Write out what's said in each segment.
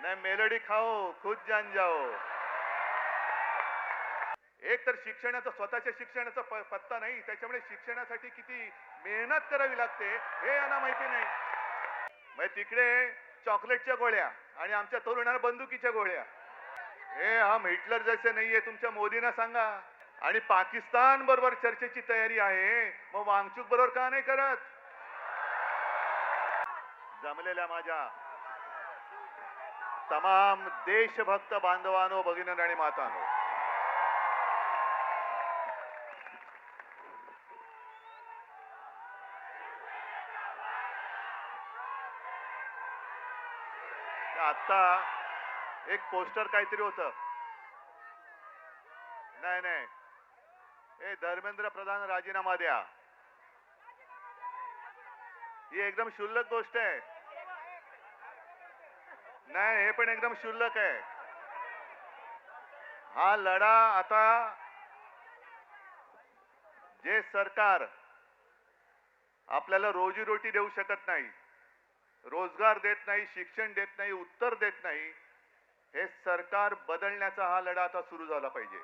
नाही मेलोडी खाओ खुद जान जाओ. एक तर शिक्षणाचा स्वतःच्या शिक्षणाचा पत्ता नाही, त्याच्यामुळे शिक्षणासाठी किती मेहनत करावी लागते हे यांना माहिती नाही. मग तिकडे चॉकलेटच्या गोळ्या आणि आमच्या तरुणांना बंदुकीच्या गोळ्या. हे हम हिटलर जैसे नाहीये तुमच्या मोदींना सांगा. आणि पाकिस्तान बरोबर चर्चेची तयारी आहे, मग वांगचूक बरोबर का नाही करत? जमलेल्या माझ्या तमाम देशभक्त बांधवांनो, भगिनी आणि मातांनो, आता एक पोस्टर काहीतरी होतं. नाही नाही, हे धर्मेंद्र प्रधान राजीनामा द्या, ही एकदम क्षुल्लक गोष्ट आहे. नाही, हे पण एकदम क्षुल्लक आहे. हा लढा आता जे सरकार आपल्याला रोजीरोटी देऊ शकत नाही, रोजगार देत नाही, शिक्षण देत नाही, उत्तर देत नाही, हे सरकार बदलण्याचा हा लढा आता सुरू झाला पाहिजे.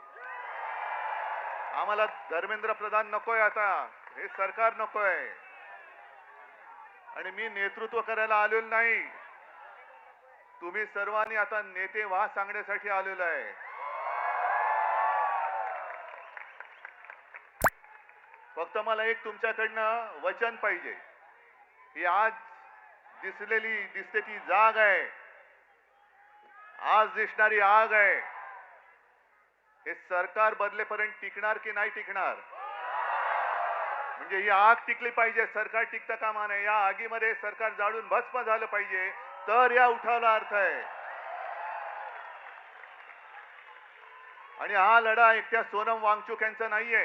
आम्हाला धर्मेंद्र प्रधान नकोय, आता हे सरकार नकोय. आणि मी नेतृत्व करायला आलेलो नाही, तुम्ही सर्वांनी आता नेते व्हा सांगण्यासाठी आलेलो आहे. फक्त मला एक तुमच्याकडनं वचन पाहिजे. ही आज दिसते ती जाग आहे, आज दिसणारी आग आहे, हे सरकार बदलेपर्यंत टिकणार की नाही टिकणार? म्हणजे ही आग टिकली पाहिजे, सरकार टिकता कामा नये. या आगीमध्ये सरकार जाळून भस्म झालं पाहिजे, तर या उठावाला अर्थ आहे. आणि हा लढा एकट्या सोनम वांगचूक यांचा नाहीये.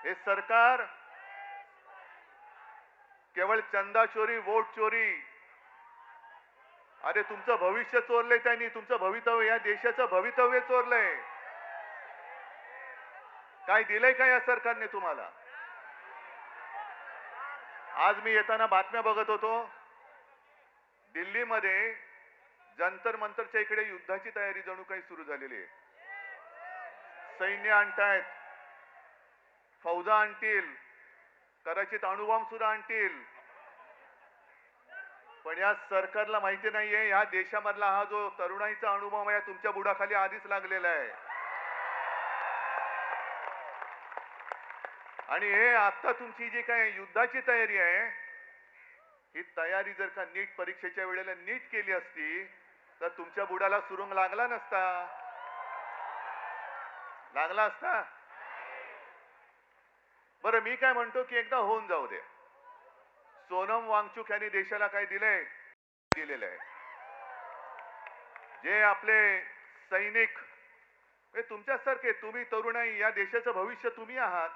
हे सरकार केवळ चंदा चोरी, वोट चोरी, अरे तुमचं भविष्य चोरलंय त्यांनी, तुमचं भवितव्य, या देशाचं भवितव्य चोरलंय. काय दिलंय का या सरकारने तुम्हाला? आज मी येताना बातम्या बघत होतो, दिल्लीमध्ये जंतर मंतरच्या इकडे युद्धाची तयारी जणू काही सुरू झालेली आहे. सैन्य आणतायत, फौजा आणतील, कदाचित अणुबॉम्ब सुद्धा आणतील. पण या सरकारला माहिती नाहीये, या देशामधला हा जो तरुणाईचा अणुबॉम्ब आहे तुमच्या बुडाखाली आधीच लागलेला आहे. आणि हे आता तुमची जी काय युद्धाची तयारी आहे, ही तयारी जर का नीट परीक्षेच्या वेळेला नीट केली असती तर तुमच्या बुडाला सुरुंग लागला नसता, लागला असता. बरं, मी काय म्हणतो की एकदा होऊन जाऊ दे. सोनम वांगचूक यांनी देशाला काय दिलेलं आहे. जे आपले सैनिक हे तुमच्यासारखे, तुम्ही तरुणाई, या देशाचं भविष्य तुम्ही आहात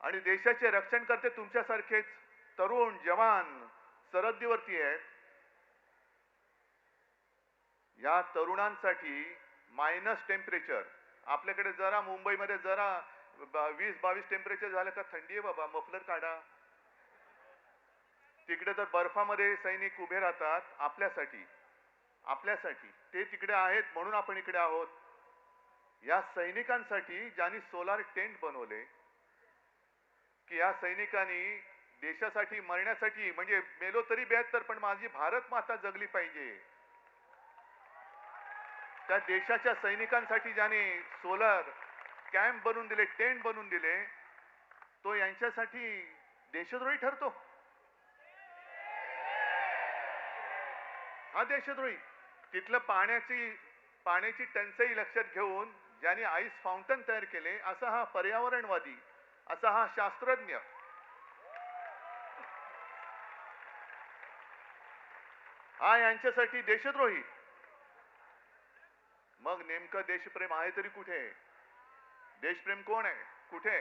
आणि देशाचे रक्षण करते तुमच्यासारखेच तरुण जवान सरहद्दीवरती आहेत. या तरुणांसाठी मायनस टेम्परेचर, आपल्याकडे जरा मुंबईमध्ये जरा 20-22 टेम्परेचर झालं का थंडी आहे बाबा, मफलर काढा. तिकडे तर बर्फामध्ये सैनिक उभे राहतात आपल्यासाठी ते तिकडे आहेत म्हणून आपण इकडे आहोत. या सैनिकांसाठी ज्यांनी सोलार टेंट बनवले, की या सैनिकांनी देशासाठी मरण्यासाठी, म्हणजे मेलो तरी 72 पण माझी भारत माता जगली पाहिजे, त्या देशाच्या सैनिकांसाठी ज्याने सोलर कॅम्प बनवून दिले, टेंट बनवून दिले, तो यांच्यासाठी देशद्रोही ठरतो. हा देशद्रोही. तिथलं पाण्याची टंचाई लक्षात घेऊन ज्यांनी आईस फाउंटन तयार केले, असा हा पर्यावरणवादी, असा हा शास्त्रज्ञ, हा यांच्यासाठी देशद्रोही. मग नेमकं देशप्रेम आहे तरी कुठे? देशप्रेम कोण आहे, कुठे?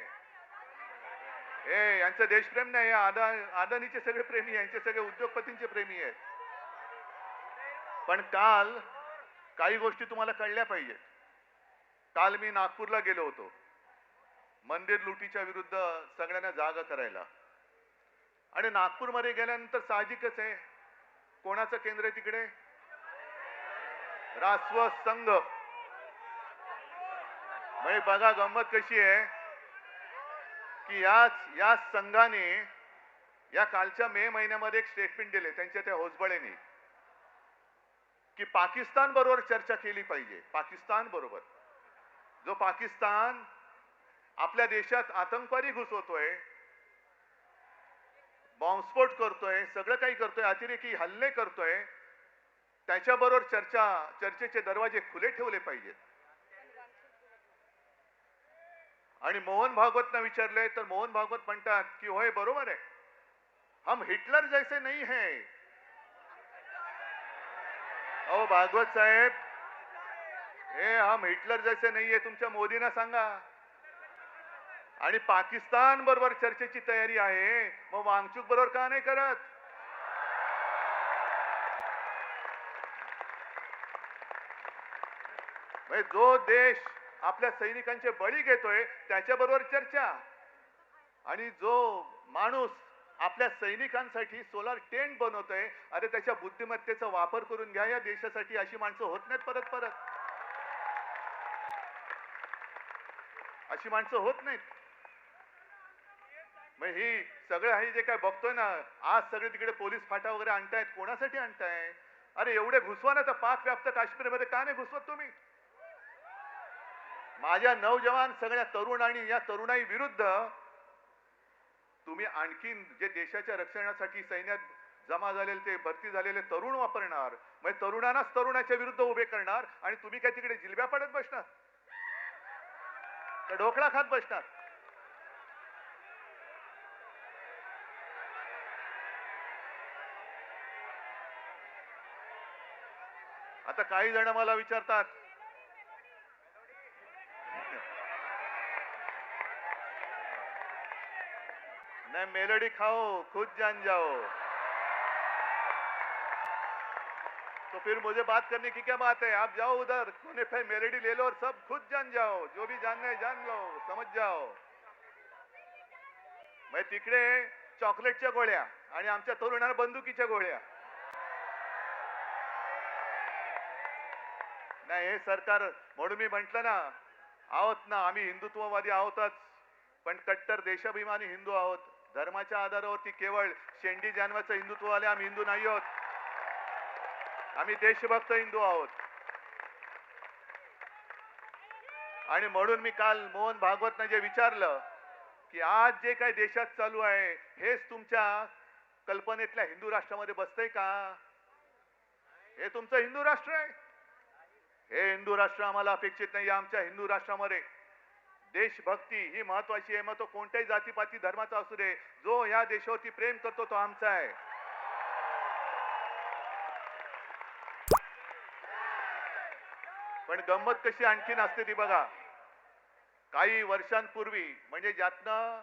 यांचं देशप्रेम नाही, अदानीचे सगळे प्रेमी, यांचे सगळे उद्योगपतींचे प्रेमी आहेत. पण काल काही गोष्टी तुम्हाला कळल्या पाहिजे. काल मी नागपूरला गेलो होतो मंदिर लुटीच्या विरुद्ध सगळ्यांना जागा करायला. आणि नागपूरमध्ये गेल्यानंतर साहजिकच आहे, कोणाचं केंद्र आहे तिकडे? रासव संघ. म्हणजे बघा गंमत कशी आहे की याच संघाने या कालच्या मे महिन्यामध्ये एक स्टेटमेंट दिले त्यांच्या त्या होसबळेने की पाकिस्तान बरोबर चर्चा केली पाहिजे. पाकिस्तान बरोबर, जो पाकिस्तान आपल्या देशात आतंकवादी घुसवतोय, बॉम्बस्फोट करतोय, सगळं काही करतोय, अतिरेकी हल्ले करतोय, त्याच्याबरोबर चर्चेचे दरवाजे खुले ठेवले पाहिजेत. आणि मोहन भागवतना विचारले तर मोहन भागवत म्हणतात की होय बरोबर आहे, हम हिटलर जैसे नहीं है. अहो भागवत साहेब, हे हम हिटलर जैसे नाही आहे तुमच्या मोदींना सांगा. आणि पाकिस्तान बरोबर चर्चेची तयारी आहे, मग वांगचूक बरोबर का नाही करत? म्हणजे जो देश आपल्या सैनिकांचे बळी घेतोय त्याच्याबरोबर चर्चा, आणि जो माणूस आपल्या सैनिकांसाठी सोलार टेंट बनवतोय, अरे त्याच्या बुद्धिमत्तेचा वापर करून घ्या या देशासाठी. अशी माणसं होत नाहीत परत परत, अशी माणसं होत नाहीत. मग ही सगळं आहे जे काय बघतोय ना आज, सगळे तिकडे पोलीस फाटा वगैरे आणतायत, कोणासाठी आणताय? अरे एवढे घुसवा ना तर पाक व्याप्त काश्मीरमध्ये का नाही घुसवत तुम्ही? माझ्या नौजवान सगळ्या तरुण आणि या तरुणाई विरुद्ध तुम्ही आणखीन जे देशाच्या रक्षणासाठी सैन्यात जमा झालेले ते भरती झालेले तरुण वापरणार, म्हणजे तरुणांनाच तरुणाच्या विरुद्ध उभे करणार, आणि तुम्ही काय तिकडे जिलब्या पडत बसणार का ढोकळा खात बसणार? आता काही जण मला विचारतात नहीं मेलोडी खाओ खुद जान जाओ, तो फिर मुझे बात करने की क्या बात है? आप जाओ उधर कोने पे मेलोडी ले लो और सब खुद जान जाओ, जो भी जानना है जान लो, समझ जाओ. मैं तिकडे चॉकलेटच्या गोळ्या आणि आमच्या तरुणांना बंदुकीच्या गोळ्या. नाही हे सरकार, म्हणून मी म्हंटल ना, आहोत ना आम्ही हिंदुत्ववादी आहोतच, पण कट्टर देशाभिमानी हिंदू आहोत. धर्माच्या आधारावरती केवळ शेंडी जानवाचं हिंदुत्ववाले आम्ही हिंदू नाही आहोत, आम्ही देशभक्त हिंदू आहोत. आणि म्हणून मी काल मोहन भागवतने जे विचारलं की आज जे काही देशात चालू आहे हेच तुमच्या कल्पनेतल्या हिंदू राष्ट्रामध्ये बसतंय का? हे तुमचं हिंदू राष्ट्र आहे? हे हिंदू राष्ट्र आम्हाला अपेक्षित नाही. आमच्या हिंदू राष्ट्रामध्ये देशभक्ती ही महत्वाची आहे. मग तो कोणत्याही जातीपाती धर्माचा असू दे, जो या देशावरती प्रेम करतो तो आमचा आहे. पण गंमत कशी आणखीन असते ती बघा. काही वर्षांपूर्वी, म्हणजे ज्यातनं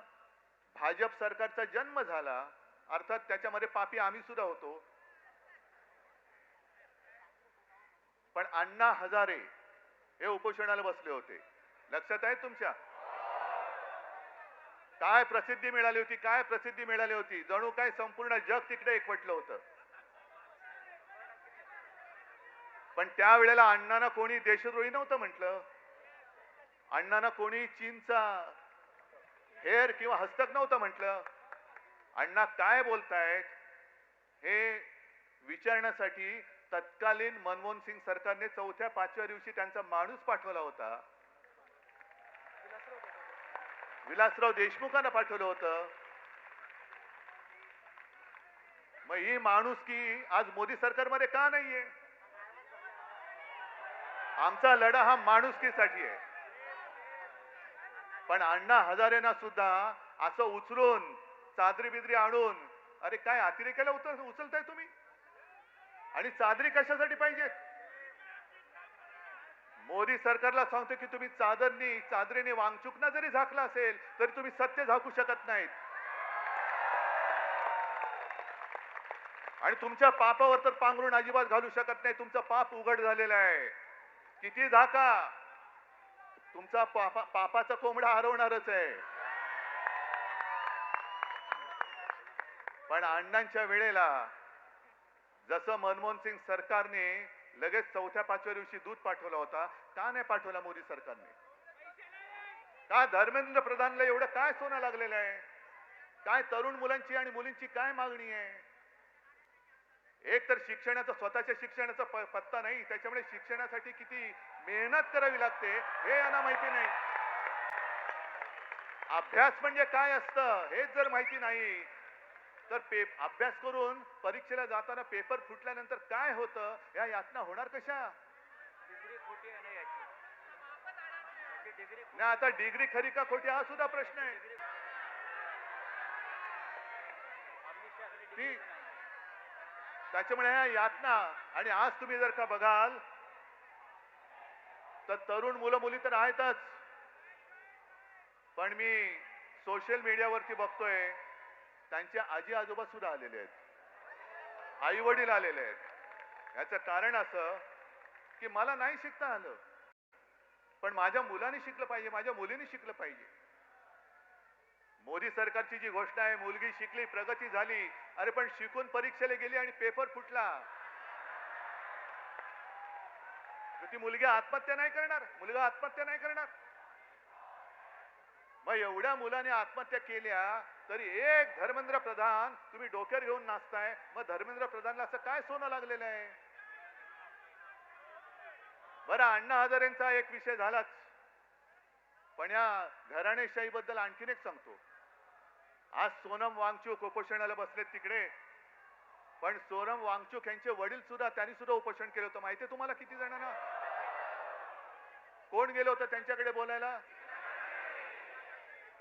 भाजप सरकारचा जन्म झाला, अर्थात त्याच्यामध्ये पापी आम्ही सुद्धा होतो, पण अण्णा हजारे हे उपोषणाला बसले होते. लक्षात आहे तुमच्या? काय प्रसिद्धी मिळाली होती, काय प्रसिद्धी मिळाली होती, जणू काय संपूर्ण जग तिकडे एकवटलं होतं. पण त्यावेळेला अण्णांना कोणी देशद्रोही नव्हतं म्हटलं, अण्णांना कोणी चीनचा हेर किंवा हस्तक नव्हतं म्हटलं. अण्णा काय बोलतायत हे विचारण्यासाठी तत्कालीन मनमोहन सिंग सरकारने 4थ्या-5व्या दिवशी त्यांचा माणूस पाठवला होता, विलासराव देशमुखांना पाठवलं होतं. मग ही माणुसकी आज मोदी सरकारमध्ये का नाहीये? आमचा लढा हा माणुसकीसाठी आहे. पण अण्णा हजारेंना सुद्धा असं उचलून चादरी बिदरी आणून, अरे काय अतिरेकाला उचलताय तुम्ही? आणि चादरी कशासाठी पाहिजे? मोदी सरकारला सांगतो की तुम्ही चादरीने वांगचुकना जरी झाकला असेल तरी तुम्ही सत्य झाकू शकत नाहीत. आणि तुमच्या पापावर तर पांघरून अजिबात घालू शकत नाही. तुमचं पाप उघड झालेलं आहे. किती झाका, तुमचा पापाचा कोंबडा हरवणारच आहे. पण अण्णांच्या वेळेला जसं मनमोहन सिंग सरकारने लगेच चौथ्या पाचव्या दिवशी दूध पाठवला होता, का नाही पाठवला मोदी सरकारने? का धर्मेंद्र प्रधानला एवढं काय सोनं लागलेलं आहे? काय तरुण मुलांची आणि मुलींची काय मागणी आहे? एक तर शिक्षणाचा, स्वतःच्या शिक्षणाचा पत्ता नाही, त्याच्यामुळे शिक्षणासाठी किती मेहनत करावी लागते हे यांना माहिती नाही. अभ्यास म्हणजे काय असतं हेच जर माहिती नाही तर अभ्यास करून परीक्षेला जाताना पेपर फुटल्यानंतर काय होतं या यातना होणार कशा? नाही, आता डिग्री खरी का खोटी हा सुद्धा प्रश्न आहे. ती त्याच्यामुळे ह्या यातना, आणि आज तुम्ही जर का बघाल तर तरुण मुलं मुली तर आहेतच, पण मी सोशल मीडियावरती बघतोय त्यांचे आजी आजोबा सुद्धा आलेले आहेत, आई वडील आलेले आहेत. याचं कारण असं की मला नाही शिकता आलं, पण माझ्या मुलाने शिकलं पाहिजे, माझ्या मुलीने शिकलं पाहिजे. मोदी सरकारची जी घोषणा आहे, मुलगी शिकली प्रगती झाली, अरे पण शिकून परीक्षेला गेली आणि पेपर फुटला, तर ती मुलगी आत्महत्या नाही करणार? मुलगा आत्महत्या नाही करणार? मग एवढ्या मुलाने आत्महत्या केल्या तरी एक धर्मेंद्र प्रधान तुम्ही डोक्यावर घेऊन नाचताय. मग धर्मेंद्र प्रधानला असं काय सोनं लागलेलं आहे? बरं, अण्णा हजारेंचा एक विषय झालाच, पण या घराणेशाही बद्दल आणखीन एक सांगतो. आज सोनम वांगचूक उपोषणाला बसलेत तिकडे, पण सोनम वांगचूक यांचे वडील सुद्धा, त्यांनी सुद्धा उपोषण केलं होतं. माहितीये तुम्हाला किती जणांना? कोण गेलं होतं त्यांच्याकडे बोलायला?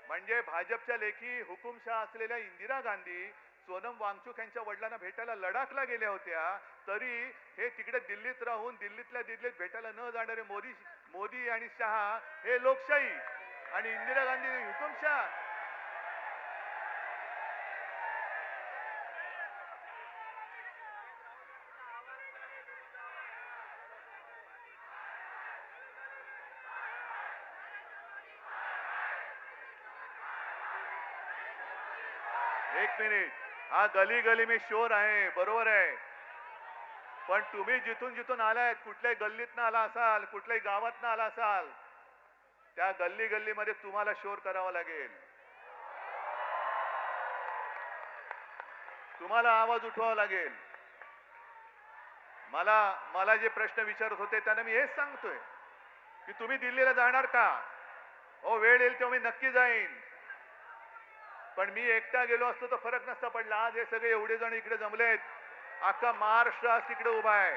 म्हणजे भाजपच्या लेखी हुकुमशाह असलेल्या इंदिरा गांधी सोनम वांगचूक यांच्या वडिलांना भेटायला लडाखला गेल्या होत्या, तरी हे तिकडे दिल्लीत राहून दिल्लीतल्या दिल्लीत भेटायला न जाणारे मोदी आणि शहा हे लोकशाही आणि इंदिरा गांधी हुकुमशाह. एक मिनिट, हा गली गली में शोर आहे, बरोबर आहे, पण तुम्ही जिथून जिथून आलाय, कुठल्याही गल्लीतनं आला असाल, कुठल्याही गावातनं आला असाल, त्या गल्ली गल्लीमध्ये तुम्हाला शोर करावा लागेल, तुम्हाला आवाज उठवावा लागेल. मला जे प्रश्न विचारत होते त्यांना मी हेच सांगतोय की तुम्ही दिल्लीला जाणार का? हो, वेळ येईल तेव्हा मी नक्की जाईन, पण मी एकटा गेलो असतो तर फरक नसता पडला. आज हे सगळे एवढे जण इकडे जमलेत, अख्खा महाराष्ट्र आज तिकडे उभा आहे,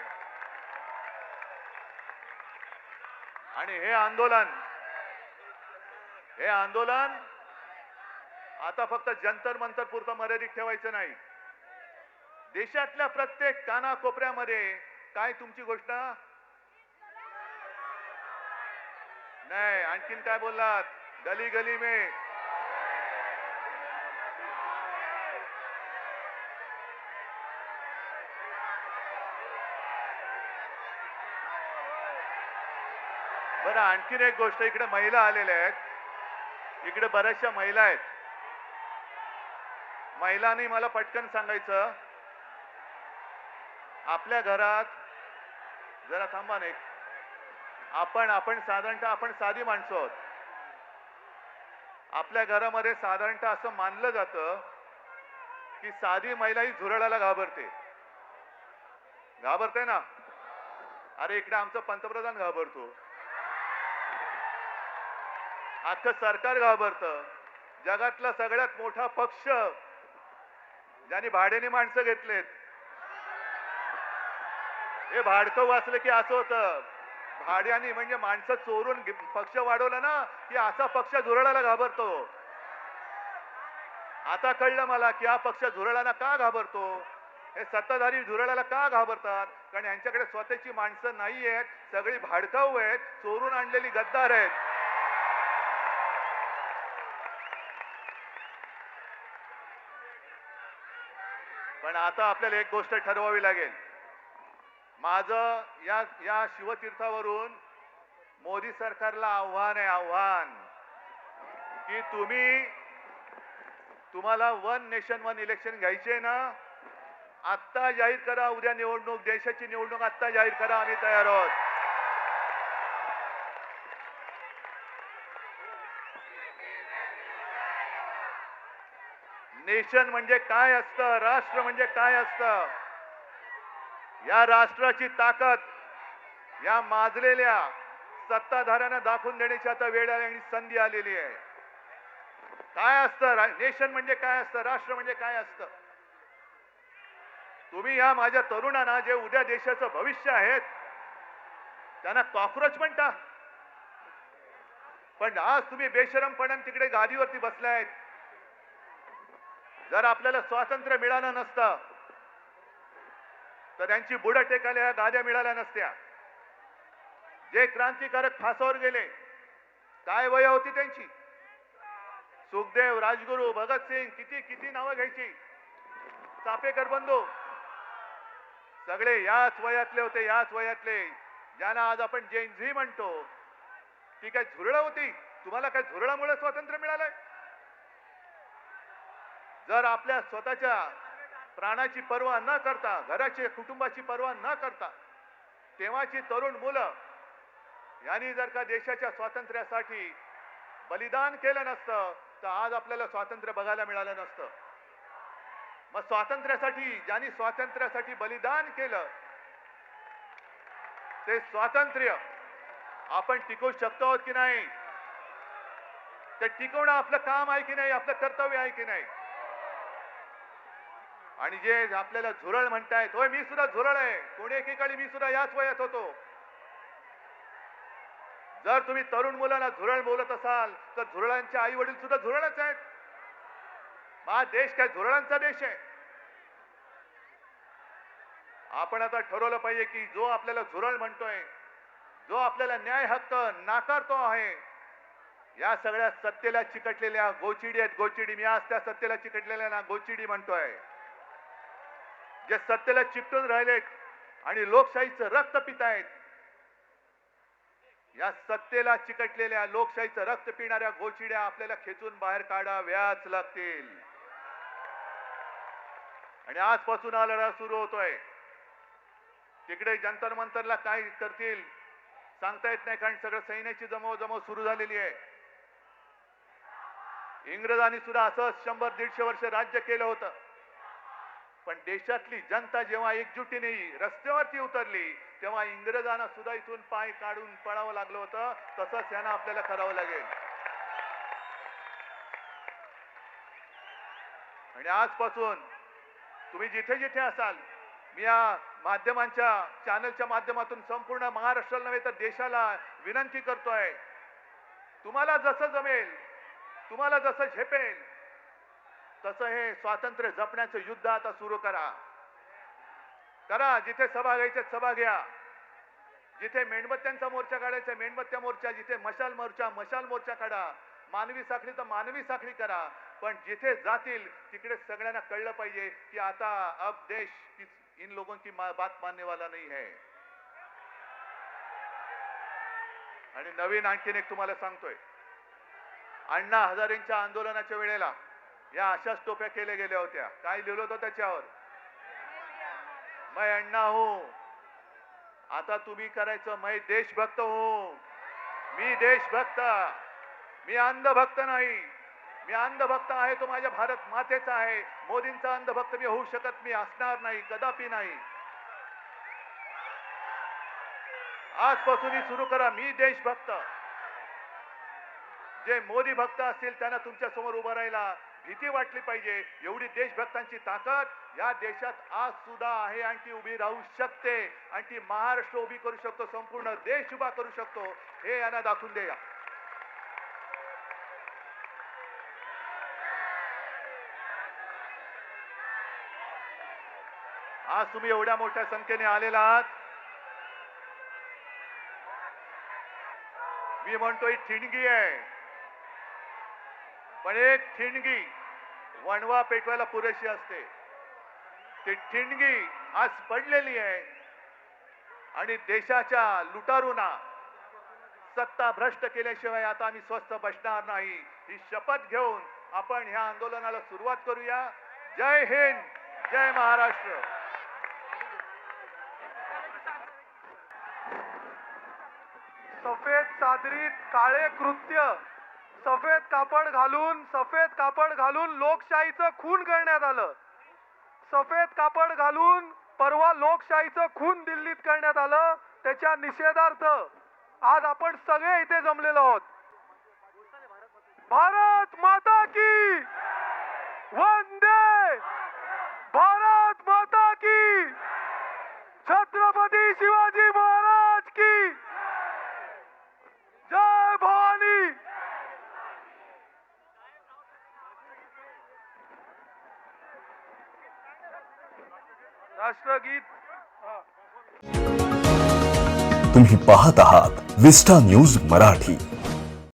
आणि हे आंदोलन आता फक्त जंतर मंतर पुरतं मर्यादित ठेवायचं नाही. देशातल्या प्रत्येक कानाकोपऱ्यामध्ये काय तुमची घोषणा? नाही, आणखीन काय बोललात? गली गली में. बरं, आणखीन एक गोष्ट, इकडे महिला आलेल्या आहेत, इकडे बऱ्याचशा महिला आहेत. महिलांनी मला पटकन सांगायचं, आपल्या घरात, जरा थांबा नाही, आपण साधारणतः आपण साधी माणसं आहोत. आपल्या घरामध्ये साधारणतः असं मानलं जातं की साधी महिला ही झुरळाला घाबरते ना? अरे इकडे आमचं पंतप्रधान घाबरतो, अख्खं सरकार घाबरतं. जगातला सगळ्यात मोठा पक्ष ज्यांनी भाड्याने माणसं घेतलेत, हे भाडकं वाचलं की असं होतं, भाड्याने म्हणजे माणसं चोरून पक्ष वाढवला ना की असा पक्ष झुरळाला घाबरतो. आता कळलं मला की हा पक्ष झुरळाला का घाबरतो. हे सत्ताधारी झुरळाला का घाबरतात? कारण यांच्याकडे स्वतःची माणसं नाही आहेत, सगळी भाडकाऊ आहेत, चोरून आणलेली गद्दार आहेत. पण आता आपल्याला एक गोष्ट ठरवावी लागेल. माझं या शिवतीर्थावरून मोदी सरकारला आव्हान की तुम्हाला वन नेशन वन इलेक्शन घ्यायचे ना, आत्ता जाहीर करा, उद्या निवडणूक, देशाची निवडणूक आत्ता जाहीर करा, आम्ही तयार आहोत. नेशन म्हणजे काय असतं, राष्ट्र म्हणजे काय असतं, या राष्ट्राची ताकद या माजलेल्या सत्ताधाऱ्यांना दाखवून देण्याची आता वेळ आली आणि संधी आलेली आहे. काय असतं नेशन म्हणजे काय असतं, राष्ट्र म्हणजे काय असतं. तुम्ही या माझ्या तरुणांना, जे उद्या देशाचं भविष्य आहेत, त्यांना कॉक्रोच म्हणता. पण आज तुम्ही बेशरमपणाने तिकडे गादीवरती बसलायत. जर आपल्याला स्वातंत्र्य मिळालं नसतं तर त्यांची बुडं टेकायला या गाद्या मिळाल्या नसत्या. जे क्रांतिकारक फासावर गेले, काय वय होती त्यांची. सुखदेव, राजगुरू, भगतसिंग, किती किती नावं घ्यायची. चापेकर बंधू सगळे याच वयातले होते, याच वयातले. ज्यांना आज आपण जेन झी म्हणतो, ती काय झुरळ होती. तुम्हाला काय झुरळामुळे स्वातंत्र्य मिळालंय. जर आपल्या स्वतःच्या प्राणाची पर्वा न करता, घराची कुटुंबाची पर्वा न करता, तेव्हाची तरुण मुलं यांनी जर का देशाच्या स्वातंत्र्यासाठी बलिदान केलं नसतं तर आज आपल्याला स्वातंत्र्य बघायला मिळालं नसतं. मग स्वातंत्र्यासाठी, ज्यांनी स्वातंत्र्यासाठी बलिदान केलं, ते स्वातंत्र्य आपण टिकवू शकतो आहोत की नाही, ते टिकवणं आपलं काम आहे की नाही, आपलं कर्तव्य आहे की नाही. आणि जे आपल्याला झुरळ म्हणतायत, होय मी सुद्धा झुरळ आहे. कोणी एकेकाळी मी सुद्धा याच वयात होतो. जर तुम्ही तरुण मुलांना झुरळ बोलत असाल तर झुरळांचे आई वडील सुद्धा झुरळच आहेत. हा देश काय झुरळांचा देश आहे. आपण आता ठरवलं पाहिजे की जो आपल्याला झुरळ म्हणतोय, जो आपल्याला न्याय हक्क नाकारतो आहे, या सगळ्या सत्तेला चिकटलेल्या गोचिडी आहेत. गोचिडी, मी आज त्या सत्तेला चिकटलेल्या ना गोचिडी म्हणतोय. जे सत्तेला चिकटून राहिलेत आणि लोकशाहीचं रक्त पितायत, या सत्तेला चिकटलेल्या लोकशाहीचं रक्त पिणाऱ्या गोचिड्या आपल्याला खेचून बाहेर काढाव्याच लागतील. आणि आजपासून हा लढा सुरू होतोय. तिकडे जंतर मंतरला काय करतील सांगता येत नाही, कारण सगळं सैन्याची जमवाजमव सुरू झालेली आहे. इंग्रजांनी सुद्धा असंच 100-150 वर्ष राज्य केलं होतं. पण देशातली जनता जेव्हा एकजुटीने रस्त्यावरती उतरली, तेव्हा इंग्रजांना सुद्धा इथून पाय काढून पळावं लागलं होतं. तसंच यांना आपल्याला करावं लागेल. आणि आजपासून तुम्ही जिथे जिथे असाल, मी या माध्यमांच्या चॅनलच्या माध्यमातून संपूर्ण महाराष्ट्राला नव्हे तर देशाला विनंती करतोय, तुम्हाला जसं जमेल, तुम्हाला जसं झेपेल, तसं हे स्वातंत्र्य जपण्याचं युद्ध आता सुरू करा. जिथे सभा घ्यायच्या सभा घ्या. जिथे मेणबत्त्यांचा मोर्चा काढायचा मेणबत्त्या मोर्चा, जिथे मशाल मोर्चा काढा. मानवी साखळी तर मानवी साखळी करा. पण जिथे जातील तिकडे सगळ्यांना कळलं पाहिजे की आता अब देश इन लोगों की बात मानने वाला नहीं है. आणि नवीन आणखीन एक तुम्हाला सांगतोय, अण्णा हजारेंच्या आंदोलनाच्या वेळेला या अशाच टोप्या केल्या गेल्या होत्या. काय लिहिलं होतं त्याच्यावर, मैं अण्णा हूं. आता तुम्ही करायचं, मैं देशभक्त हूं. मी देशभक्त, मी अंधभक्त नाही. मी अंधभक्त आहे तो माझ्या भारत मातेचा आहे. मोदींचा अंधभक्त मी होऊ शकत, मी असणार नाही, कदापि नाही. आजपासून सुरू करा, मी देशभक्त. जे मोदी भक्त असतील त्यांना तुमच्या समोर उभं राहायला भीती वाटली पाहिजे. एवढी देशभक्तांची ताकद या देशात आज सुद्धा आहे आणि ती उभी राहू शकते. आणि ती महाराष्ट्र उभी करू शकतो, संपूर्ण देश उभा करू शकतो, हे यांना दाखवून द्या. आज तुम्ही एवढ्या मोठ्या संख्येने आलेला आहात. मी म्हणतोय ठिणगी आहे, पण एक ठिणगी वणवा पेटवायला पुरेशी असते. ती ठिणगी आज पडलेली आहे आणि देशाच्या लुटारूंना सत्ता भ्रष्ट केल्याशिवाय आता आम्ही स्वस्थ बसणार नाही. ही शपथ घेऊन आपण ह्या आंदोलनाला सुरुवात करूया. जय हिंद, जय महाराष्ट्र. सफेद चादरीत काळे कृत्य, सफेद कापड घालून लोकशाहीचं खून करण्यात आलं. सफेद कापड घालून परवा लोकशाहीचं खून दिल्लीत करण्यात आलं. त्याच्या निषेधार्थ आज आपण सगळे इथे जमलेलो आहोत. भारत माता की वंदे, भारत माता की, छत्रपती शिवाजी महाराज की जय भवानी. राष्ट्रगीत. तुम्ही पाहत आहात विस्टा न्यूज मराठी.